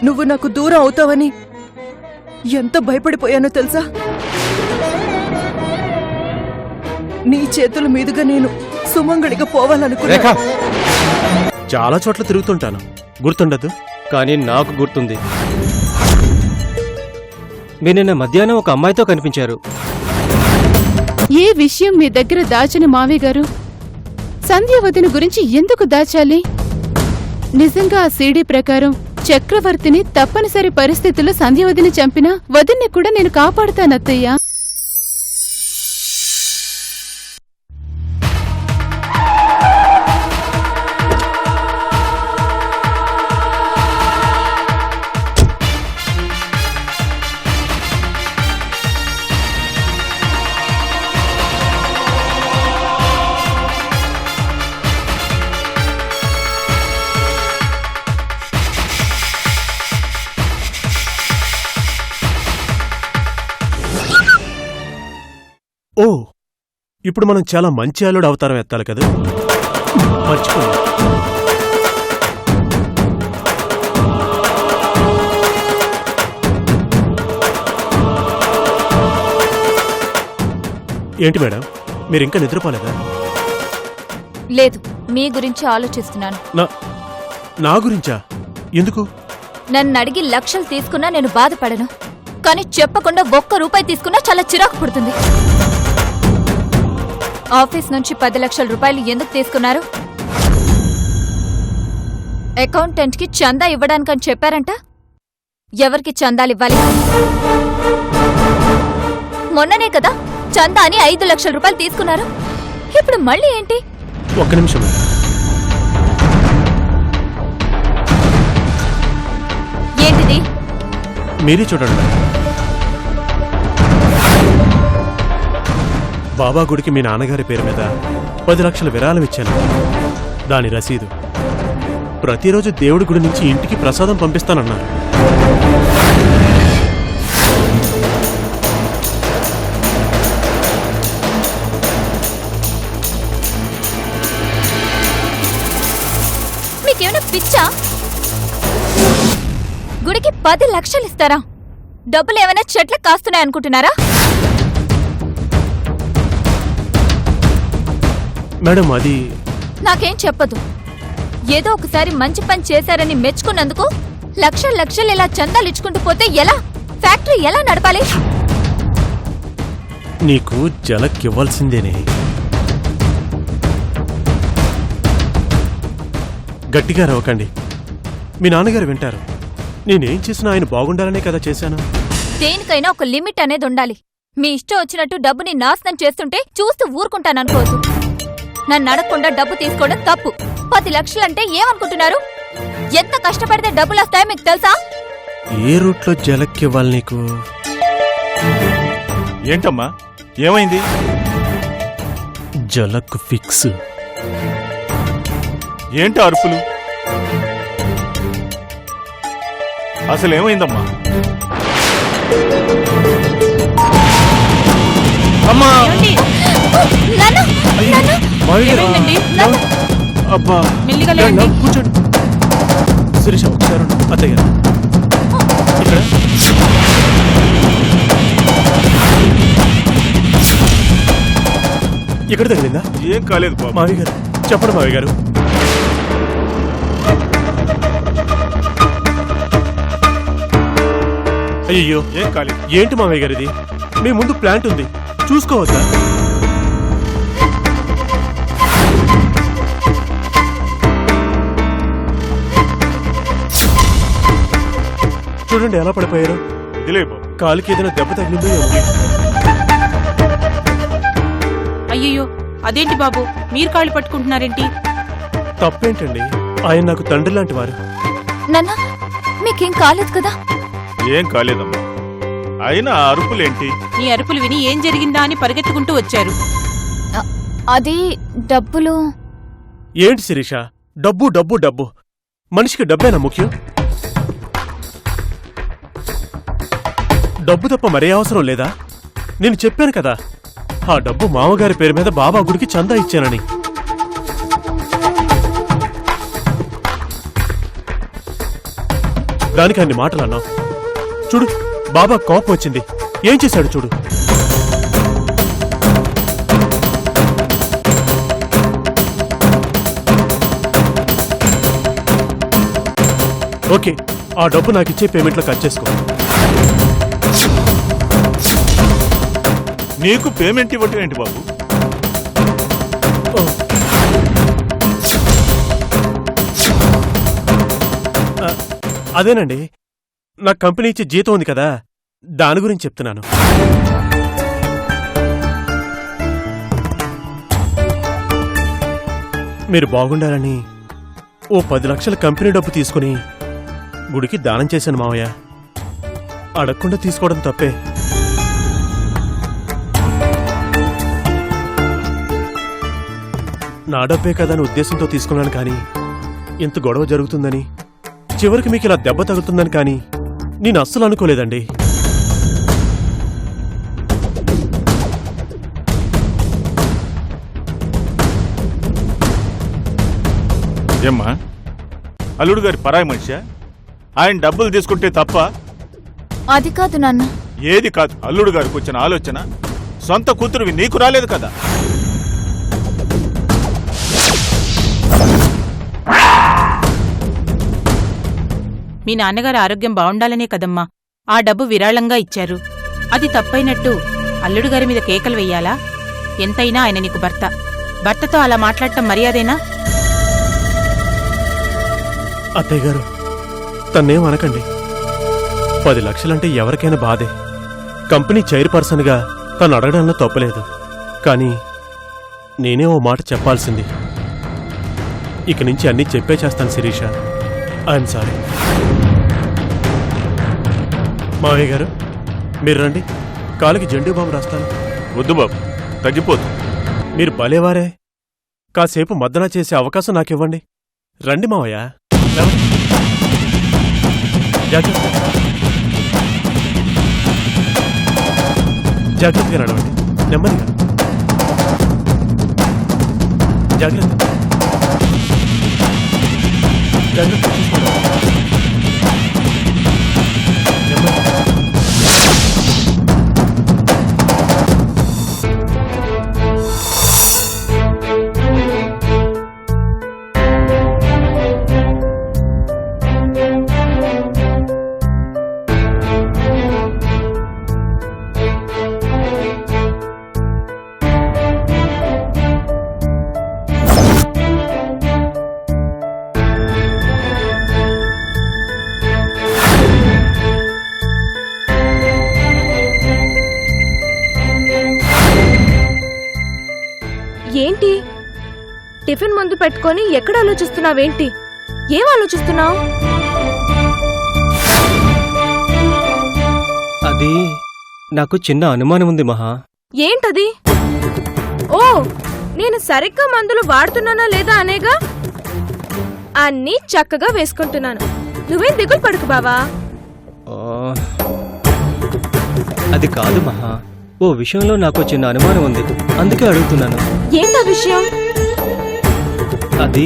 నువ్వు నాకు దూరం అవుతావని ఎంత భయపడిపోయానో తెలుసా? నీ చేతుల మీదుగా నేను సుమంగళిగా పోవాలనుకున్నా. చాలా చోట్ల తిరుగుతుంటాను, గుర్తుండదు? కానీ నాకు గుర్తుంది. మీరు నిన్న మధ్యాహ్నం ఒక అమ్మాయితో కనిపించారు. ఏ విషయం మీ దగ్గర దాచని మావయ్య గారు సంధ్యావతిని గురించి ఎందుకు దాచాలి? నిజంగా ఆ సీడీ ప్రకారం చక్రవర్తిని తప్పనిసరి పరిస్థితుల్లో సంధ్యావతిని చంపినా వదిన్ని కూడా నేను కాపాడుతానత్తయ్యా. ఓ, ఇప్పుడు మనం చాలా మంచి అల్లుడు అవతారం ఎత్తాలి కదా. మర్చిపోయింది. ఏంటి మేడం, మీరింకా నిద్రపోలేదా? లేదు, మీ గురించి ఆలోచిస్తున్నాను. నా గురించా? ఎందుకు? నన్ను అడిగి లక్షలు తీసుకున్నా నేను బాధపడను, కానీ చెప్పకుండా ఒక్క రూపాయి తీసుకున్నా చాలా చిరాకు పుడుతుంది. ఆఫీస్ నుంచి 10 లక్షల రూపాయలు ఎందుకు తీసుకున్నారు? అకౌంటెంట్ కి చందా ఇవ్వడానికని చెప్పారంట. ఎవరికి చందాలు ఇవ్వాలి? మొన్ననే కదా చందా అని 5 లక్షల రూపాయలు తీసుకున్నారు. ఇప్పుడు మళ్ళీ ఏంటి? ఒక్క నిమిషం. ఏంటిది? మీరే చూడండి. బాబా గుడికి మీ నాన్నగారి పేరు మీద 10 లక్షల విరాళం ఇచ్చాను. దాని రసీదు. ప్రతిరోజు దేవుడి గుడి నుంచి ఇంటికి ప్రసాదం పంపిస్తానన్నారు. మీకేమైనా పిచ్చా? గుడికి 10 లక్షలు ఇస్తారా? డబ్బులు ఏమైనా చెట్ల కాస్తున్నాయనుకుంటున్నారా? మేడం, అది నాకేం చెప్పదు. ఏదో ఒకసారి మంచి పని చేశారని మెచ్చుకున్నందుకు లక్షలు లక్షలు ఇలా చందాలు ఇచ్చుకుంటూ పోతే ఎలా? ఫ్యాక్టరీ ఎలా నడపాలి? నీకు జలక్కివ్వాల్సిందేనే. గట్టిగా రవ్వకండి, మీ నాన్నగారు వింటారు. నేనేం చేసినా ఆయన బాగుండాలనే కదా చేశాను. దేనికైనా ఒక లిమిట్ అనేది ఉండాలి. మీ ఇష్టం వచ్చినట్టు డబ్బుని నాశనం చేస్తుంటే చూస్తూ ఊరుకుంటాననుకోవద్దు. నన్ను అడగకుండా డబ్బు తీసుకోవడం తప్పు. 10 లక్షలంటే ఏమనుకుంటున్నారు? ఎంత కష్టపడితే డబ్బులు వస్తాయో మీకు తెలుసా? ఏ రూట్లో జలక్కివ్వాలి నీకు? ఏంటమ్మా, ఏమైంది? జలక్ ఫిక్స్. ఏంటి అరుపులు? అసలు ఏమైందమ్మా? అమ్మా! అబ్బా, కూర్చోండి. శిరీష, ఒకసారి అత్తయ్య ఇక్కడ. ఇక్కడ తగిలిందా? ఏం కాలేదు బాబు. మావి గారు చెప్పండి. మావి గారు, అయ్యో ఏం కాలేదు. ఏంటి మావయ్య గారు ఇది? మీ ముందు ప్లాంట్ ఉంది, చూసుకోవద్దా? చూడండి ఎలా పడిపోయారు. ఇదిలే బాబు. కాలికి ఏదైనా దెబ్బ తగిలిందో ఏమో. అయ్యయ్యో, అదేంటి బాబు, మీరు కాళ్ళు పట్టుకుంటున్నారేంటి? తప్పేంటండి, ఆయన నాకు తండ్రి లాంటి వారు. నాన్న, మీకేం కాలేదు కదా? ఏం కాలేదమ్మా. అయినా అరుపులేంటి? నీ అరుపులు విని ఏం జరిగిందా అని పరిగెత్తుకుంటూ వచ్చారు. అది డబ్బులు. ఏంటి శిరీష, డబ్బు డబ్బు డబ్బు? మనిషికి డబ్బేనా ముఖ్యం? డబ్బు తప్ప మరే అవసరం లేదా? నేను చెప్పాను కదా, ఆ డబ్బు మామగారి పేరు మీద బాబా గుడికి చందా ఇచ్చానని. దానికి అన్ని మాటలు అన్నావు. చూడు బాబా కోపం వచ్చింది, ఏం చేశాడు చూడు. ఓకే, ఆ డబ్బు నాకు ఇచ్చే పేమెంట్లో కట్ చేసుకో. నీకు పేమెంట్ ఇవ్వటం ఏంటి బాబు? అదేనండి, నా కంపెనీ ఇచ్చే జీతం ఉంది కదా, దాని గురించి చెప్తున్నాను. మీరు బాగుండాలని ఓ 10 లక్షల కంపెనీ డబ్బు తీసుకుని గుడికి దానం చేశాను మావయ్య. అడగకుండా తీసుకోవడం తప్పే. నా డబ్బే కదా అని ఉద్దేశంతో తీసుకున్నాను, కానీ ఇంత గొడవ జరుగుతుందని, చివరికి మీకు ఇలా దెబ్బ తగులుతుందని కానీ నేను అస్సలు అనుకోలేదండి. ఏమ్మా, అల్లుడు గారి పరాయి మనిషా? ఆయన డబ్బులు తీసుకుంటే తప్ప? అది కాదు నాన్న. ఏది కాదు? అల్లుడు గారికి వచ్చిన ఆలోచన సొంత కూతురువి నీకు రాలేదు కదా? మీ నాన్నగారి ఆరోగ్యం బావుండాలనే కదమ్మా ఆ డబ్బు విరాళంగా ఇచ్చారు. అది తప్పైనట్టు అల్లుడు గారి మీద కేకలు వెయ్యాలా? ఎంతైనా ఆయన నీకు భర్త. భర్తతో అలా మాట్లాడటం మర్యాదేనా? అత్తయ్య గారు, తన్నేం అనకండి. 10 లక్షలంటే ఎవరికైనా బాధే. కంపెనీ చైర్పర్సన్గా తను అడగడంలో తప్పలేదు, కానీ నేనే ఓ మాట చెప్పాల్సింది. ఇక నుంచి అన్నీ చెప్పే చేస్తాను శిరీష. I'm sorry. మావయ్య గారు, మీరు రండి, కాలికి జెండూ బాంబు రాస్తాను. వద్దు బాబు, తగ్గిపోదు. మీరు భలేవారే. కాసేపు మద్దన చేసే అవకాశం నాకివ్వండి. రండి మావయ్య. జాగ్రత్త, జాగ్రత్తగా నడవండి, నెమ్మదిగా. జాగ్రత్త, జాగ్రత్త చూసుకోండి. నెమ్మదిగా. ఏంటి టిఫిన్ ముందు పెట్టుకొని ఎక్కడ ఆలోచిస్తున్నావేంటి? ఏం ఆలోచిస్తున్నావు? అది నాకు చిన్న అనుమానం ఉంది మహా. ఏంటది? ఓ, నేను సరిగ్గా మందులు వాడుతున్నానా లేదా అనేగా. అన్నీ చక్కగా వేసుకుంటున్నాను, నువ్వేం దిగులు పడుకు బావా. ఆ, అది కాదు మహా, ఓ విషయంలో నాకు చిన్న అనుమానం ఉంది, అందుకే అడుగుతున్నాను. ఏంటా విషయం? అది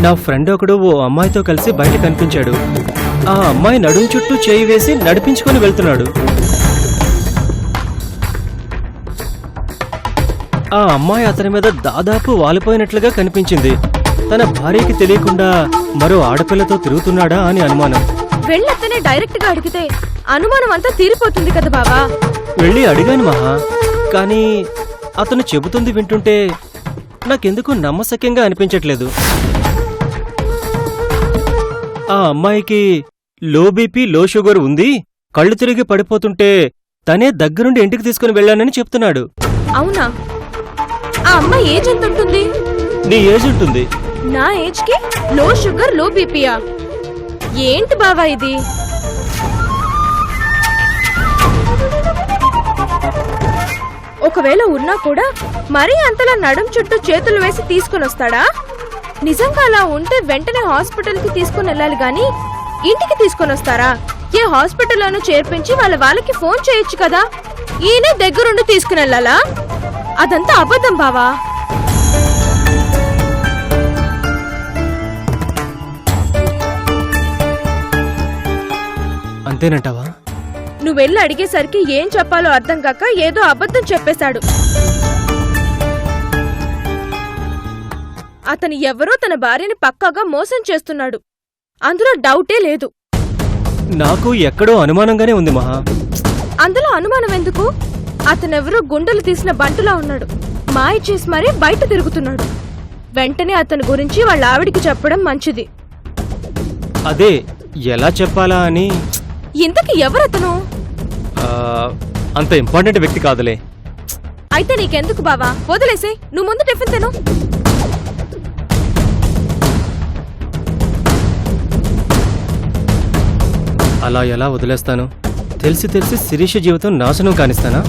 నా ఫ్రెండ్ ఒకడు ఓ అమ్మాయితో కలిసి బయట కనిపించాడు. ఆ అమ్మాయి నడుం చుట్టూ చేయి వేసి నడిపించుకొని వెళ్తున్నాడు. ఆ అమ్మాయి అతని మీద దాదాపు వాలిపోయినట్లుగా కనిపించింది. తన భార్యకి తెలియకుండా మరో ఆడపిల్లతో తిరుగుతున్నాడా అని అనుమానం. వెళ్ళత్తనే డైరెక్ట్ గా అడిగితే అనుమానం అంతా తీరిపోతుంది కదా బావా. వెళ్ళి అడిగాను మహా, కానీ అతను చెబుతుంది వింటుంటే నాకెందుకు నమ్మశక్యంగా అనిపించట్లేదు. ఆ అమ్మాయికి లో బీపీ లో షుగర్ ఉంది, కళ్ళు తిరిగి పడిపోతుంటే తనే దగ్గరుండి ఇంటికి తీసుకుని వెళ్ళానని చెప్తున్నాడు. అవునా? ఆ అమ్మాయి ఏజ్ ఎంత ఉంటుంది? నీ ఏజ్ ఉంటుంది. నా ఏజ్ కి లో షుగర్ లో బీపీయా? ఏంటి బావా ఇది? ఒకవేళ ఉన్నా కూడా మరీ అంతలా నడుం చుట్టూ చేతులు వేసి తీసుకుని వస్తాడా? నిజంగా అలా ఉంటే వెంటనే హాస్పిటల్ కి తీసుకుని వెళ్ళాలి గాని ఇంటికి తీసుకుని వస్తారా? ఏ హాస్పిటల్లోనూ చేర్పించి వాళ్ళకి ఫోన్ చేయొచ్చు కదా. ఈయనే దగ్గరుండి తీసుకుని వెళ్ళాలా? అదంతా అబద్ధం బావా. అంతేనంటావా? నువ్వెళ్ళి అడిగేసరికి ఏం చెప్పాలో అర్థం కాక ఏదో అబద్ధం చెప్పేశాడు. అతను ఎవరో తన భార్యని పక్కాగా మోసం చేస్తున్నాడు, అందులో డౌటే లేదు. నాకు ఎక్కడో అనుమానంగానే ఉంది మహా. అందులో అనుమానం ఎందుకు? అతనెవరో గుండెలు తీసిన బంటులా ఉన్నాడు, మాయ చేసి మరీ బయట తిరుగుతున్నాడు. వెంటనే అతని గురించి వాళ్ళ ఆవిడికి చెప్పడం మంచిది. అదే ఎలా చెప్పాలా అని. ఇంతకీ ఎవరతను? ఆ, అంత ఇంపార్టెంట్ వ్యక్తి కాదులే. అయితే నీకెందుకు బావా, వదిలేసే, నువ్వు ముందు టిఫిన్ తిను. అలా ఎలా వదిలేస్తాను? తెలిసి తెలిసి శిరీష జీవితం నాశనం కానిస్తానా?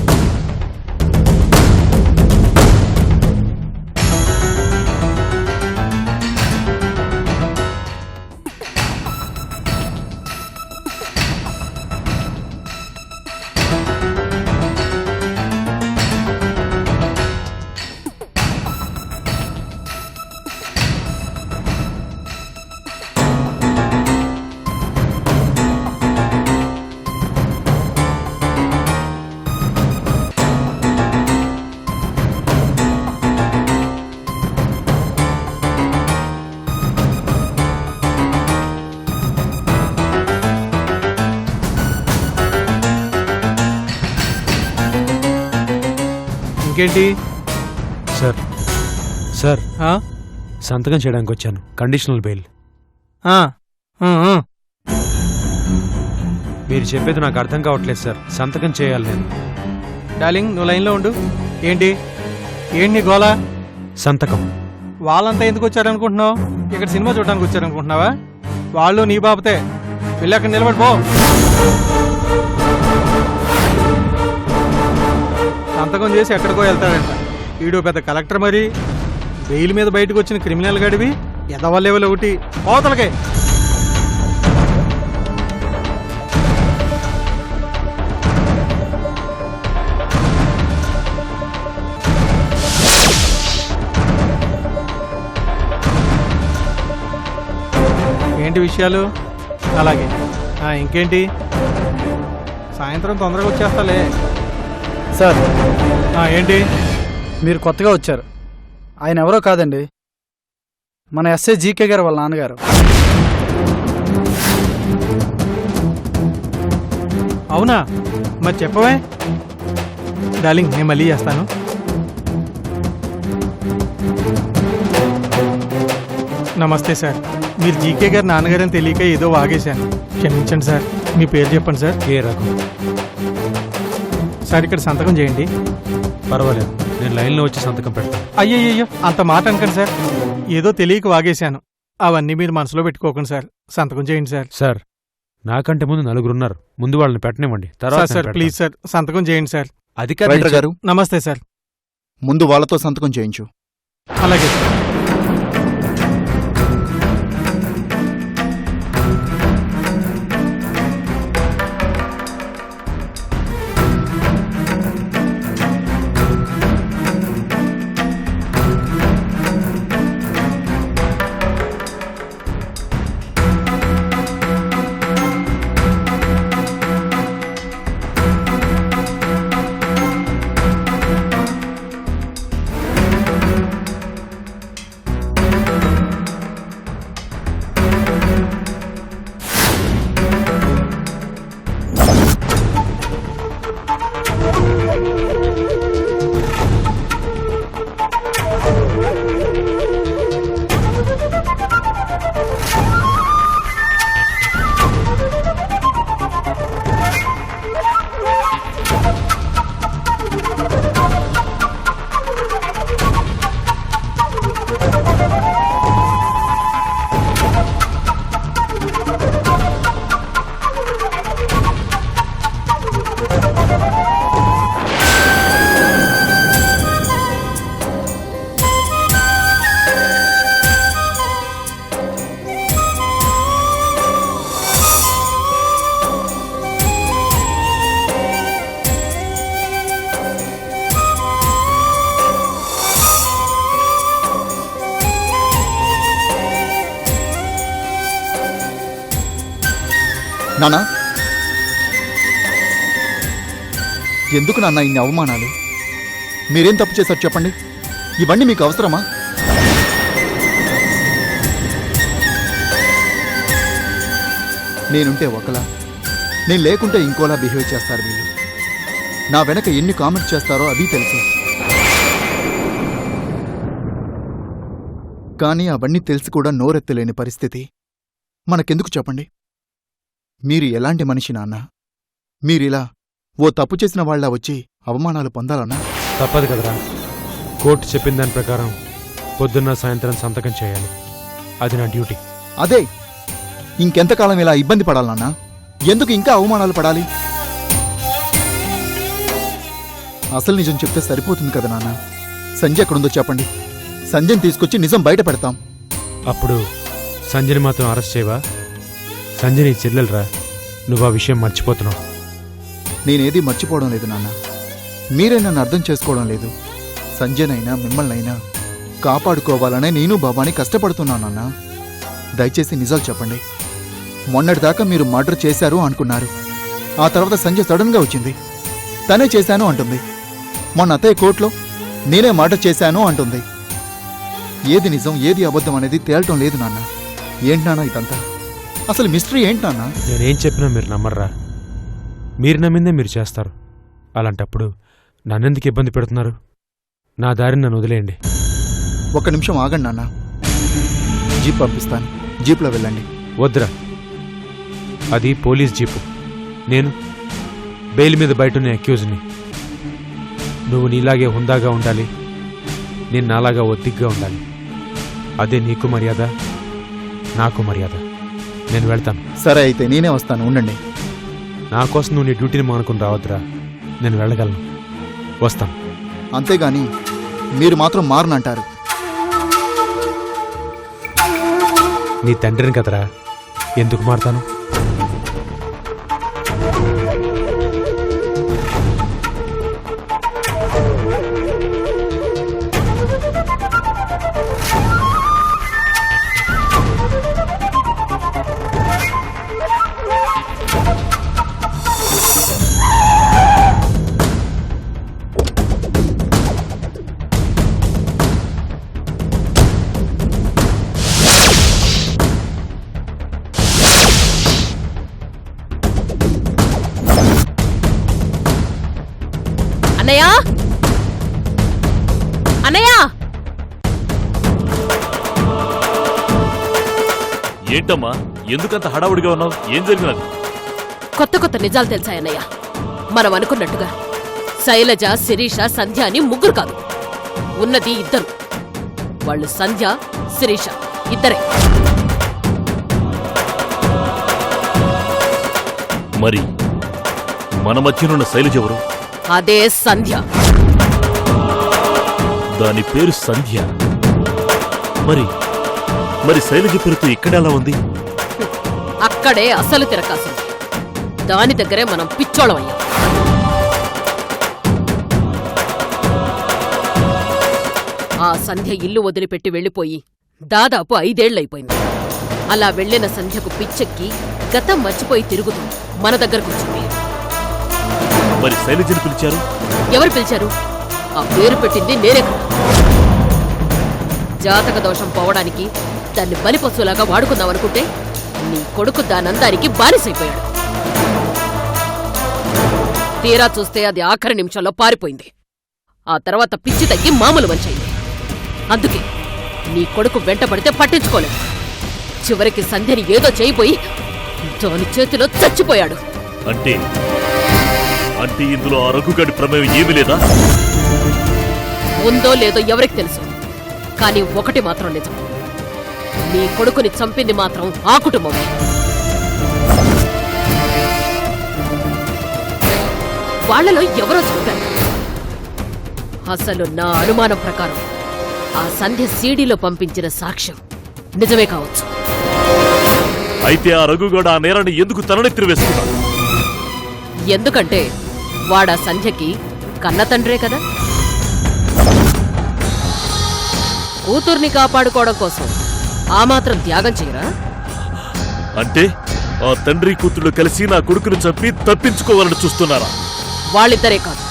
ఇంకేంటి సార్ సార్ సంతకం చేయడానికి వచ్చాను. Conditional bail. మీరు చెప్పేది నాకు అర్థం కావట్లేదు సార్. సంతకం చేయాలి నేను. డార్లింగ్, నువ్వు లైన్లో ఉండు. ఏంటి నీ గోలా? సంతకం. వాళ్ళంతా ఎందుకు వచ్చారనుకుంటున్నావు? ఇక్కడ సినిమా చూడడానికి వచ్చారనుకుంటున్నావా? వాళ్ళు నీ బాబతే. వెళ్ళి అక్కడ నిలబడిపో. సంతకం చేసి ఎక్కడికో వెళ్తాడంట. వీడు పెద్ద కలెక్టర్, మరి బెయిల్ మీద బయటకు వచ్చిన క్రిమినల్ గడివి ఎదవలేవలు ఒకటి కోతలకే. ఏంటి విషయాలు? అలాగే ఇంకేంటి? సాయంత్రం తొందరగా వచ్చేస్తాలే. సార్, ఏంటి? మీరు కొత్తగా వచ్చారు. ఆయన ఎవరో కాదండి, మన ఎస్ఐ జీకే గారు వాళ్ళ నాన్నగారు. అవునా? మరి చెప్పవే. డార్లింగ్, నేను మళ్ళీ చేస్తాను. నమస్తే సార్. మీరు జీకే గారు నాన్నగారని తెలియక ఏదో వాగేశాను, క్షమించండి సార్. మీ పేరు చెప్పండి సార్. ఏ రకం? సార్, ఇక్కడ సంతకం చేయండి. పర్వాలేదు, నేను లైన్లో వచ్చి సంతకం పెడతాను. అయ్యయ్యో, అంత మాట అనకండి సార్. ఏదో తెలియక వాగేశాను. అవన్నీ మీరు మనసులో పెట్టుకోకండి సార్. సంతకం చేయండి సార్. సార్, నాకంటే ముందు నలుగురున్నారు. ముందు వాళ్ళని పెట్టనివ్వండి, తర్వాత సార్ నేను ప్లీజ్ సార్, సంతకం చేయండి సార్. అది కాదు రైటర్ గారు, నమస్తే సార్. ముందు వాళ్ళతో సంతకం చేయించు. అలాగే సార్. నానా, ఎందుకు నాన్న ఇన్ని అవమానాలు? మీరేం తప్పు చేశారు చెప్పండి? ఇవన్నీ మీకు అవసరమా? నేనుంటే ఒకలా, నేను లేకుంటే ఇంకోలా బిహేవ్ చేస్తారు వీళ్ళు. నా వెనక ఎన్ని కామెంట్స్ చేస్తారో అది తెలుసు. కానీ అవన్నీ తెలిసి కూడా నోరెత్తలేని పరిస్థితి మనకెందుకు చెప్పండి? మీరు ఎలాంటి మనిషి నాన్న? మీరిలా ఓ తప్పు చేసిన వాళ్ళ వచ్చి అవమానాలు పొందాలన్నా? తప్పదు కదరా. కోర్టు చెప్పిన దాని ప్రకారం పొద్దున్న సాయంత్రం సంతకం చేయాలి. అది నా డ్యూటీ. అదే, ఇంకెంతకాలం ఇలా ఇబ్బంది పడాలన్నా? ఎందుకు ఇంకా అవమానాలు పడాలి? అసలు నిజం చెప్తే సరిపోతుంది కదా నాన్న. సంజయ్ ఎక్కడుందో చెప్పండి. సంజయ్ని తీసుకొచ్చి నిజం బయట పెడతాం. అప్పుడు సంజయ్ని మాత్రం అరెస్ట్ చేయవా? సంజయ్ నీ చెల్లెలరా, నువ్వు ఆ విషయం మర్చిపోతున్నావు. నేనేది మర్చిపోవడం లేదు నాన్న. మీరే నన్ను అర్థం చేసుకోవడం లేదు. సంజయ్నైనా మిమ్మల్నైనా కాపాడుకోవాలనే నేను బాబాని కష్టపడుతున్నానన్నా. దయచేసి నిజాలు చెప్పండి. మొన్నటిదాకా మీరు మర్డర్ చేశారు అనుకున్నారు. ఆ తర్వాత సంజయ్ సడన్గా వచ్చింది, తనే చేశాను అంటుంది. మొన్న అత్తయ్య కోర్టులో నేనే మర్డర్ చేశాను అంటుంది. ఏది నిజం ఏది అబద్ధం అనేది తేలటం లేదు నాన్న. ఏంటి నాన్న ఇదంతా? అసలు మిస్టరీ ఏంటి నాన్న? నేనేం చెప్పినా మీరు నమ్మర్రా. మీరు నమ్మిందే మీరు చేస్తారు. అలాంటప్పుడు నన్నెందుకు ఇబ్బంది పెడుతున్నారు? నా దారిని నన్ను వదిలేయండి. ఒక్క నిమిషం ఆగండి నాన్న. జీప్ పంపిస్తాను, జీప్లో వెళ్ళండి. వద్దురా, అది పోలీస్ జీపు. నేను బెయిల్ మీద బయటనే అక్యూజ్ని. నువ్వు నీలాగే హుందాగా ఉండాలి, నేను నాలాగా ఒద్దిగ్గా ఉండాలి. అదే నీకు మర్యాద, నాకు మర్యాద. నేను వెళ్తాను. సరే అయితే నేనే వస్తాను, ఉండండి. నా కోసం నువ్వు నీ డ్యూటీని మానుకుని రావద్దురా. నేను వెళ్ళగలను, వస్తాను. అంతేగాని మీరు మాత్రం మారనంటారు. నీ తండ్రిని కదరా, ఎందుకు మారతాను? అన్నయ్య, అన్నయ్య! ఏంటమ్మా, ఎందుకంత హడావుడిగా ఉన్నావు? ఏం జరిగినది? కొత్త కొత్త నిజాలు తెలుసాయన్నయ్య. మనం అనుకున్నట్టుగా శైలజ, శిరీష, సంధ్య అని ముగ్గురు కాదు, ఉన్నది ఇద్దరు. వాళ్ళు సంధ్య, శిరీష ఇద్దరే. మరి మన మధ్యనున్న శైలజ ఎవరు? అదే సంధ్య. దాని పేరు సంధ్య. మరి మరి శైలజ పేరుతో ఇక్కడెలా ఉంది? అక్కడే అసలు తిరకాసింది. దాని దగ్గరే మనం పిచ్చోళం అయ్యాం. ఆ సంధ్య ఇల్లు వదిలిపెట్టి వెళ్ళిపోయి దాదాపు 5 ఏళ్లైపోయింది. అలా వెళ్లిన సంధ్యకు పిచ్చెక్కి గతం మర్చిపోయి తిరుగుతూ మన దగ్గరకు వచ్చింది. మరి శైలజని పిలిచారు? ఎవరు పిలిచారు? ఆ పేరు పెట్టింది నేనే కదా. జాతక దోషం పోవడానికి దాన్ని బలిపశువులాగా వాడుకుందామనుకుంటే నీ కొడుకు దానందానికి బానిసైపోయాడు. తీరా చూస్తే అది ఆఖరి నిమిషంలో పారిపోయింది. ఆ తర్వాత పిచ్చి తగ్గి మామూలు మంచయింది. అందుకే నీ కొడుకు వెంటబడితే పట్టించుకోలేదు. చివరికి సంధ్యని ఏదో చేయిపోయి దాని చేతిలో చచ్చిపోయాడు. అంటే అంటే ఇందులో ఆ రఘుగాడి ప్రమేయం ఏమీ లేదా? ఉందో లేదో ఎవరికి తెలుసు. కానీ ఒకటి మాత్రం నిజం, నీ కొడుకుని చంపింది మాత్రం ఆ కుటుంబమే. వాళ్లలో ఎవరో చంపారు. అసలు నా అనుమానం ప్రకారం ఆ సంధ్య సీడీలో పంపించిన సాక్ష్యం నిజమే కావచ్చు. అయితే ఆ రఘుగాడు ఆ నేరాన్ని ఎందుకు తననెత్తిన వేసుకున్నాడు? ఎందుకంటే వాడా సంధ్యకి కన్నతండ్రే కదా. కూతుర్ని కాపాడుకోవడం కోసం ఆ మాత్రం త్యాగం చేయరా? అంటే ఆ తండ్రి కూతుళ్ళు కలిసి నా కొడుకును చంపి తప్పించుకోవాలని చూస్తున్నారా? వాళ్ళిద్దరే కాదు,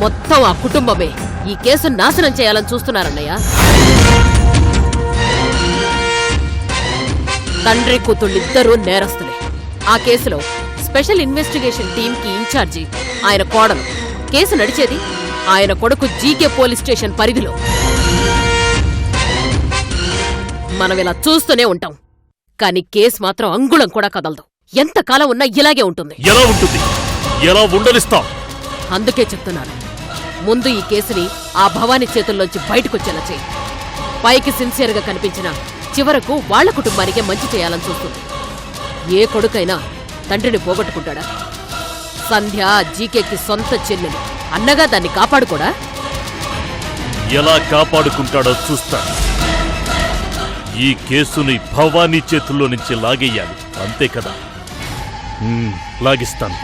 మొత్తం ఆ కుటుంబమే ఈ కేసు నాశనం చేయాలని చూస్తున్నారన్నయ్య. తండ్రి కూతుళ్ళిద్దరూ నేరస్తులే. ఆ కేసులో స్పెషల్ ఇన్వెస్టిగేషన్ టీంకి ఇన్ఛార్జి ఆయన కోడలు. కేసు నడిచేది ఆయన కొడుకు జీకే పోలీస్ స్టేషన్ పరిధిలో. మనం ఇలా చూస్తూనే ఉంటాం, కానీ కేసు మాత్రం అంగుళం కూడా కదలదు. ఎంతకాలం ఉన్నా ఇలాగే ఉంటుంది. ఎలా ఉంటుంది? ఎలా ఉండనిస్తాం? అందుకే చెప్తున్నాను, ముందు ఈ కేసుని ఆ భవానీ చేతుల్లోంచి బయటకొచ్చేలా చేయి. పైకి సిన్సియర్గా కనిపించినా చివరకు వాళ్ల కుటుంబానికే మంచి చేయాలని చూస్తుంది. ఏ కొడుకైనా తండ్రిని పోగొట్టుకుంటాడా? సంధ్య జీకేకి సొంత చెల్లెలు, అన్నగా దాన్ని కాపాడుకోడా? ఎలా కాపాడుకుంటాడో చూస్తా. ఈ కేసుని భవానీ చేతుల్లో నుంచి లాగేయాలి, అంతే కదా? లాగిస్తాను.